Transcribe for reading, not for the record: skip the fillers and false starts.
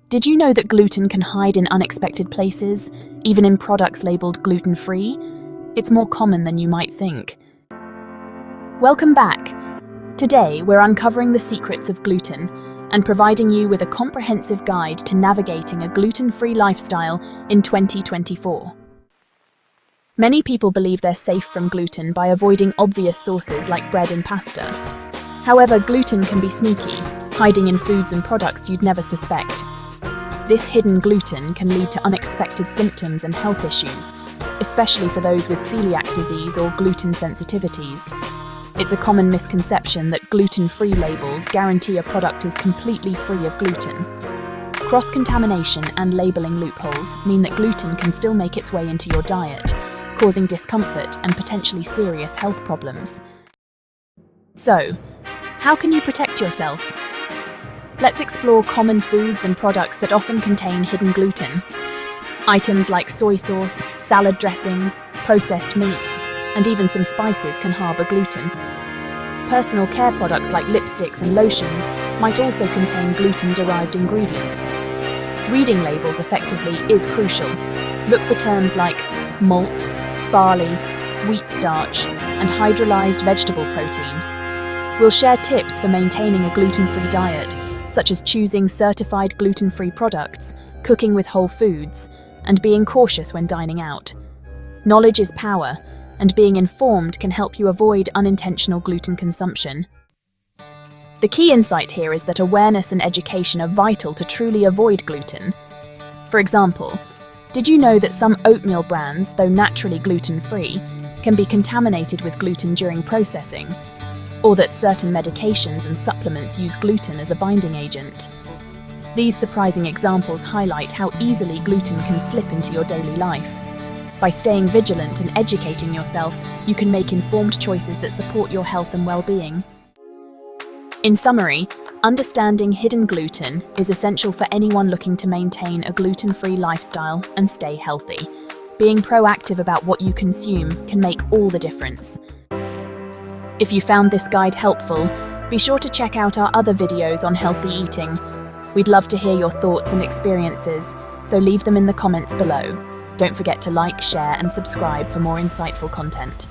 Did you know that gluten can hide in unexpected places, even in products labeled gluten-free? It's more common than you might think. Welcome back. Today, we're uncovering the secrets of gluten and providing you with a comprehensive guide to navigating a gluten-free lifestyle in 2024. Many people believe they're safe from gluten by avoiding obvious sources like bread and pasta. However, gluten can be sneaky, hiding in foods and products you'd never suspect. This hidden gluten can lead to unexpected symptoms and health issues, especially for those with celiac disease or gluten sensitivities. It's a common misconception that gluten-free labels guarantee a product is completely free of gluten. Cross-contamination and labeling loopholes mean that gluten can still make its way into your diet, causing discomfort and potentially serious health problems. So, how can you protect yourself? Let's explore common foods and products that often contain hidden gluten. Items like soy sauce, salad dressings, processed meats, and even some spices can harbor gluten. Personal care products like lipsticks and lotions might also contain gluten-derived ingredients. Reading labels effectively is crucial. Look for terms like malt, barley, wheat starch, and hydrolyzed vegetable protein. We'll share tips for maintaining a gluten-free diet, such as choosing certified gluten-free products, cooking with whole foods, and being cautious when dining out. Knowledge is power, and being informed can help you avoid unintentional gluten consumption. The key insight here is that awareness and education are vital to truly avoid gluten. For example, did you know that some oatmeal brands, though naturally gluten-free, can be contaminated with gluten during processing? Or that certain medications and supplements use gluten as a binding agent? These surprising examples highlight how easily gluten can slip into your daily life. By staying vigilant and educating yourself, you can make informed choices that support your health and well-being. In summary, understanding hidden gluten is essential for anyone looking to maintain a gluten-free lifestyle and stay healthy. Being proactive about what you consume can make all the difference. If you found this guide helpful, be sure to check out our other videos on healthy eating. We'd love to hear your thoughts and experiences, so leave them in the comments below. Don't forget to like, share, and subscribe for more insightful content.